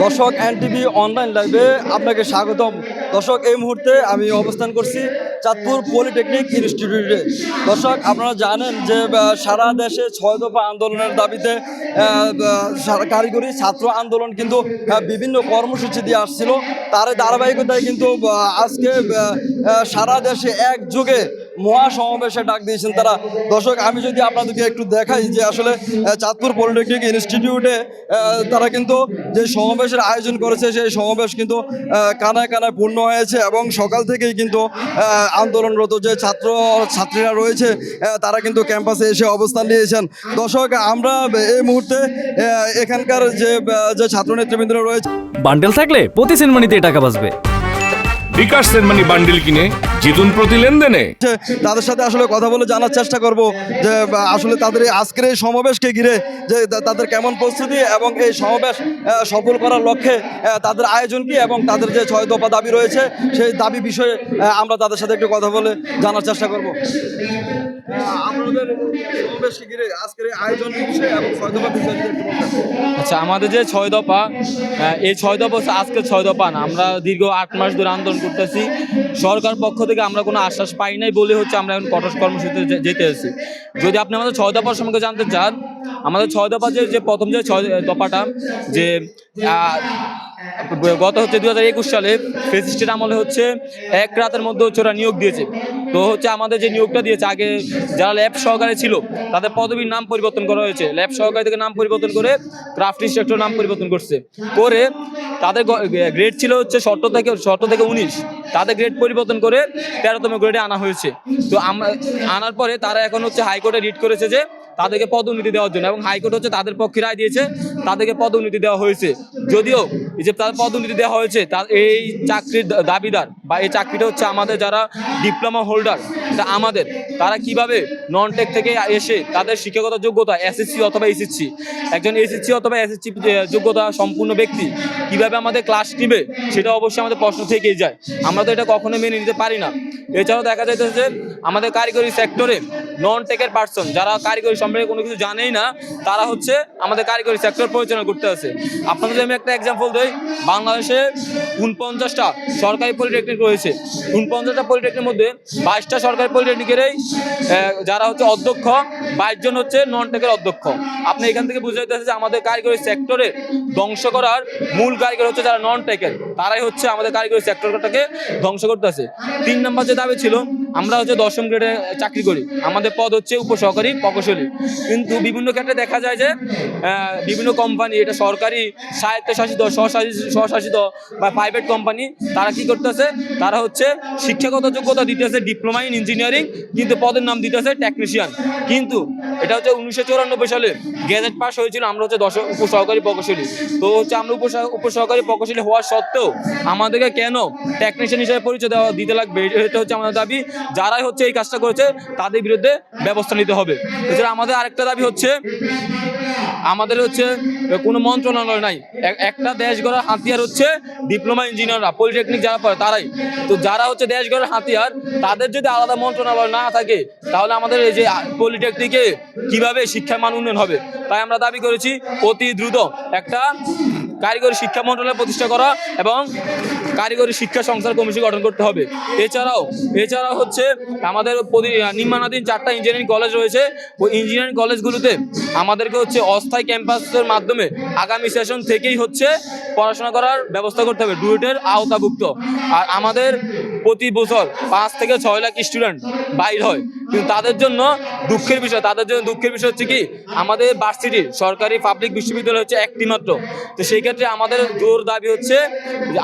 দর্শক NTV online লাইভে আপনাকে স্বাগতম। দর্শক এই মুহূর্তে আমি অবস্থান করছি চাঁদপুর পলিটেকনিক ইনস্টিটিউটে। দর্শক আপনারা জানেন যে সারা দেশে 6 দফা আন্দোলনের দাবিতে কারিগরি ছাত্র আন্দোলন কিন্তু বিভিন্ন কর্মসূচি দিয়ে আসছিল। তার ধারাবাহিকতায় কিন্তু আজকে সারা দেশে একযোগে মহাসমাবেশে ডাক দিয়েছেন তারা। দর্শক আমি যদি আপনাদেরকে একটু দেখাই যে আসলে চাঁদপুর পলিটেকনিক ইনস্টিটিউটে তারা কিন্তু যে সমাবেশের আয়োজন করেছে সেই সমাবেশ কিন্তু কানায় কানায় পূর্ণ হয়েছে এবং সকাল থেকেই কিন্তু আন্দোলনরত যে ছাত্রীরা রয়েছে তারা কিন্তু ক্যাম্পাসে এসে অবস্থান নিয়েছেন। দর্শক আমরা এই মুহূর্তে এখানকার যে ছাত্র নেতৃবৃন্দরা রয়েছে, বান্ডেল থাকলে প্রতি সেনমানিতে টাকা বাঁচবে। বিকাশ সেনমানি বান্ডেল কিনে জিতুন প্রতি লেনদেনে। তাদের সাথে আসলে কথা বলে জানার চেষ্টা করব যে আসলে তাদের এই আজকের এই সমাবেশকে ঘিরে যে তাদের কেমন প্রস্তুতি এবং এই সমাবেশ সফল করার লক্ষ্যে তাদের আয়োজন কি এবং তাদের যে 6 দফা দাবি রয়েছে সেই দাবি বিষয়ে আমরা তাদের সাথে একটু কথা বলে জানার চেষ্টা করব। আপনাদের সমাবেশকে ঘিরে আজকের এই আয়োজন বিষয়ে এবং 6 দফা বিষয়ে একটু বলবেন। আচ্ছা, আমাদের যে 6 দফা, এই 6 দফা আজকে 6 দফা না, আমরা দীর্ঘ 8 মাস ধরে আন্দোলন করতেছি। সরকার পক্ষ থেকে আমরা কোনো আশ্বাস পাই নাই বলে হচ্ছে আমরা এখন কঠোর কর্মসূচিতে যেতে এসেছি। যদি আপনি আমাদের 6 দফার সম্পর্কে জানতে চান, আমাদের 6 দফা যে প্রথম যে 6 দফাটা যে গত হচ্ছে 2021 সালে ফেসিস্টের আমলে হচ্ছে এক রাতের মধ্যে হচ্ছে ওরা নিয়োগ দিয়েছে। তো হচ্ছে আমাদের যে নিয়োগটা দিয়েছে, আগে যারা ল্যাব সহকারী ছিল তাদের পদবীর নাম পরিবর্তন করা হয়েছে। ল্যাব সহকারী থেকে নাম পরিবর্তন করে ক্রাফট ইনস্ট্রাক্টর নাম পরিবর্তন করে তাদের গ্রেড ছিল হচ্ছে 17 থেকে 19, তাদের গ্রেড পরিবর্তন করে 13তম গ্রেডে আনা হয়েছে। তো আনার পরে তারা এখন হচ্ছে হাইকোর্টে রিট করেছে যে তাদেরকে পদোন্নতি দেওয়ার জন্য, এবং হাইকোর্ট হচ্ছে তাদের পক্ষে রায় দিয়েছে, তাদেরকে পদোন্নতি দেওয়া হয়েছে। যদিও এই যে তাদের পদোন্নতি দেওয়া হয়েছে, তার এই চাকরির দাবিদার বা এই চাকরিটা হচ্ছে আমাদের যারা ডিপ্লোমা হোল্ডার, এটা আমাদের, তারা কিভাবে নন টেক থেকে এসে তাদের শিক্ষাগত যোগ্যতা এসএসসি অথবা এসএসসি, একজন এসএসসি অথবা এসএসসি যোগ্যতা সম্পূর্ণ ব্যক্তি কিভাবে আমাদের ক্লাস নিবে, সেটা অবশ্যই আমাদের প্রশ্ন থেকেই যায়। আমরা তো এটা কখনো মেনে নিতে পারি না। এছাড়াও দেখা যাইতেছে যে আমাদের কারিগরি সেক্টরে নন টেকের পার্সন, যারা কারিগরি সম্পর্কে কোনো কিছু জানেই না, তারা হচ্ছে আমাদের কারিগরি সেক্টর পরিচালনা করতে আছে। আপনাদের যদি আমি একটা এক্সাম্পল দিই, বাংলাদেশে 49টা সরকারি পলিটেকনিক রয়েছে। 49টা পলিটেকনিকের মধ্যে 22টা সরকারি পলিটেকনিকেরই যারা হচ্ছে অধ্যক্ষ, 22 জন হচ্ছে নন টেকের অধ্যক্ষ। আপনি এখান থেকে বুঝে যেতে যে আমাদের কারিগরি সেক্টরে ধ্বংস করার মূল কারিগর হচ্ছে যারা নন টেকের, তারাই হচ্ছে আমাদের কারিগরি সেক্টরটাকে ধ্বংস করতে আছে। 3 নম্বর যে দাবি ছিল, আমরা হচ্ছে 10ম গ্রেডে চাকরি করি, আমাদের পদ হচ্ছে উপসহকারী প্রকৌশলী। কিন্তু বিভিন্ন ক্ষেত্রে দেখা যায় যে বিভিন্ন কোম্পানি, এটা সরকারি স্বায়ত্তশাসিত স্বশাসিত বা প্রাইভেট কোম্পানি, তারা কি করতেছে, তারা হচ্ছে শিক্ষাগত যোগ্যতা দিতেছে ডিপ্লোমা ইন ইঞ্জিনিয়ারিং, কিন্তু পদের নাম দিতেছে টেকনিশিয়ান। কিন্তু এটা হচ্ছে 1994 সালে গেজেট পাস হয়েছিল, আমরা হচ্ছে উপসহকারী প্রকৌশলী। তো হচ্ছে আমরা উপসহকারী প্রকৌশলী হওয়ার সত্ত্বেও আমাদেরকে কেন টেকনিশিয়ান হিসেবে পরিচয় দিতে লাগবে, এটা হচ্ছে আমাদের দাবি। যারাই হচ্ছে এই কাজটা করেছে তাদের বিরুদ্ধে ব্যবস্থা নিতে হবে। এছাড়া আমাদের আরেকটা দাবি হচ্ছে, আমাদের হচ্ছে কোনো মন্ত্রণালয় নাই, একটা দেশ গড়ার হাতিয়ার হচ্ছে ডিপ্লোমা ইঞ্জিনিয়াররা, পলিটেকনিক যারা পড়ে তারাই। তো যারা হচ্ছে দেশ গড়ার হাতিয়ার, তাদের যদি আলাদা মন্ত্রণালয় না থাকে, তাহলে আমাদের এই যে পলিটেকনিকে কিভাবে শিক্ষার মান উন্নয়ন হবে। তাই আমরা দাবি করেছি অতি দ্রুত একটা কারিগরি শিক্ষা মন্ত্রণালয় প্রতিষ্ঠা করা এবং কারিগরি শিক্ষা সংস্থার কমিশন গঠন করতে হবে। এছাড়াও হচ্ছে আমাদের নির্মাণাধীন 4টা ইঞ্জিনিয়ারিং কলেজ রয়েছে, ওই ইঞ্জিনিয়ারিং কলেজগুলোতে আমাদেরকে হচ্ছে অস্থায়ী ক্যাম্পাসের মাধ্যমে আগামী সেশন থেকেই হচ্ছে পড়াশোনা করার ব্যবস্থা করতে হবে, ডুয়েটের আওতাভুক্ত। আর আমাদের প্রতি বছর 5 থেকে 6 লাখ স্টুডেন্ট বাইর হয়, কিন্তু তাদের জন্য দুঃখের বিষয় হচ্ছে কি, আমাদের ভার্সিটির সরকারি পাবলিক বিশ্ববিদ্যালয় হচ্ছে একটি মাত্র। তো সেই ক্ষেত্রে আমাদের জোর দাবি হচ্ছে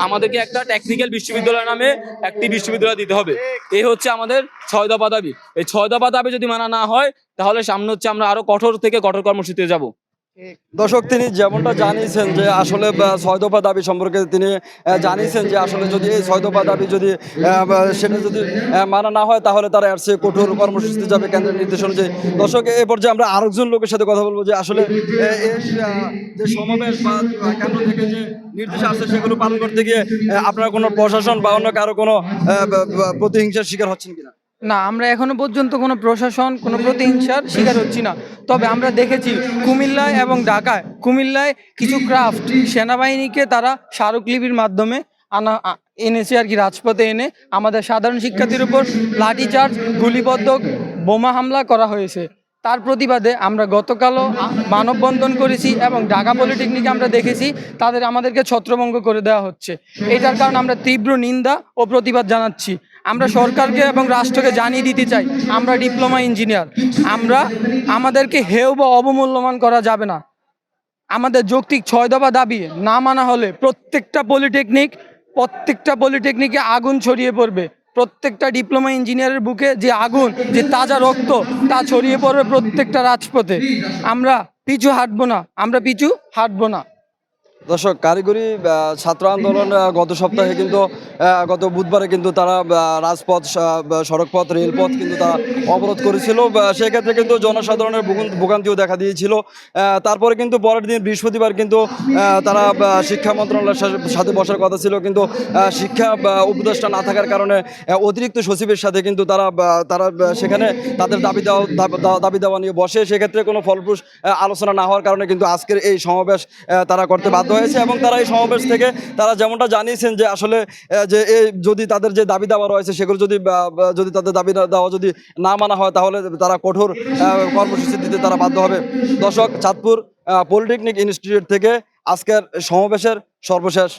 আমাদেরকে একটা টেকনিক্যাল বিশ্ববিদ্যালয় নামে একটি বিশ্ববিদ্যালয় দিতে হবে। এই হচ্ছে আমাদের 6 দফা দাবি। এই 6 দফা দাবি যদি মানা না হয়, তাহলে সামনে হচ্ছে আমরা আরো কঠোর থেকে কঠোর কর্মসূচিতে যাব। দর্শক তিনি যেমনটা জানিয়েছেন যে আসলে 6 দফা দাবি সম্পর্কে তিনি জানিয়েছেন যে আসলে যদি এই 6 দফা দাবি যদি সেটা যদি মানা না হয়, তাহলে তারা এর চেয়ে কঠোর কর্মসূচিতে যাবে কেন্দ্রের নির্দেশ অনুযায়ী। দর্শক এ পর্যায়ে আমরা আরেকজন লোকের সাথে কথা বলবো যে আসলে যে সমাবেশ বা কেন্দ্র থেকে যে নির্দেশ আসছে সেগুলো পালন করতে গিয়ে আপনারা কোনো প্রশাসন বা অন্য কারো কোনো প্রতিহিংসার শিকার হচ্ছেন কিনা? না, আমরা এখনো পর্যন্ত কোনো প্রশাসন কোনো প্রতিহিংসার শিকার হচ্ছি না। তবে আমরা দেখেছি কুমিল্লায় এবং ঢাকায়, কুমিল্লায় কিছু ক্রাফট সেনাবাহিনীকে তারা স্মারকলিপির মাধ্যমে এনেছে আর কি, রাজপথে এনে আমাদের সাধারণ শিক্ষার্থীর উপর লাঠিচার্জ, গুলিবদ্ধ, বোমা হামলা করা হয়েছে। তার প্রতিবাদে আমরা গতকালও মানববন্ধন করেছি এবং ঢাকা পলিটেকনিকে আমরা দেখেছি আমাদেরকে ছত্রভঙ্গ করে দেওয়া হচ্ছে। এটার কারণে আমরা তীব্র নিন্দা ও প্রতিবাদ জানাচ্ছি। আমরা সরকারকে এবং রাষ্ট্রকে জানিয়ে দিতে চাই আমরা ডিপ্লোমা ইঞ্জিনিয়ার, আমাদেরকে হেয় বা অবমূল্যমান করা যাবে না। আমাদের যৌক্তিক 6 দফা দাবি না মানা হলে প্রত্যেকটা পলিটেকনিকে আগুন ছড়িয়ে পড়বে। প্রত্যেকটা ডিপ্লোমা ইঞ্জিনিয়ারের বুকে যে আগুন, যে তাজা রক্ত, তা ছড়িয়ে পড়বে প্রত্যেকটা রাজপথে। আমরা পিছু হাঁটবো না। দর্শক, কারিগরি ছাত্র আন্দোলন গত সপ্তাহে কিন্তু গত বুধবারে কিন্তু তারা রাজপথ, সড়কপথ, রেলপথ কিন্তু তারা অবরোধ করেছিল। সেক্ষেত্রে কিন্তু জনসাধারণের ভোগান্তিও দেখা দিয়েছিল। তারপরে কিন্তু পরের দিন বৃহস্পতিবার কিন্তু তারা শিক্ষা মন্ত্রণালয়ের সাথে বসার কথা ছিল, কিন্তু শিক্ষা উপদেষ্টা না থাকার কারণে অতিরিক্ত সচিবের সাথে কিন্তু তারা সেখানে তাদের দাবি দেওয়া নিয়ে বসে। সেক্ষেত্রে কোনো ফলপ্রসূ আলোচনা না হওয়ার কারণে কিন্তু আজকের এই সমাবেশ তারা করতে বাধ্য হয়েছে। এবং তারা এই সমাবেশ থেকে তারা যেমনটা জানিয়েছেন যে আসলে যে যদি তাদের যে দাবি দেওয়া রয়েছে সেগুলো যদি তাদের দাবি দেওয়া যদি না মানা হয় তাহলে তারা কঠোর কর্মসূচি দিতে তারা বাধ্য হবে। দর্শক, চাঁদপুর পলিটেকনিক ইনস্টিটিউট থেকে আজকের সমাবেশের সর্বশেষ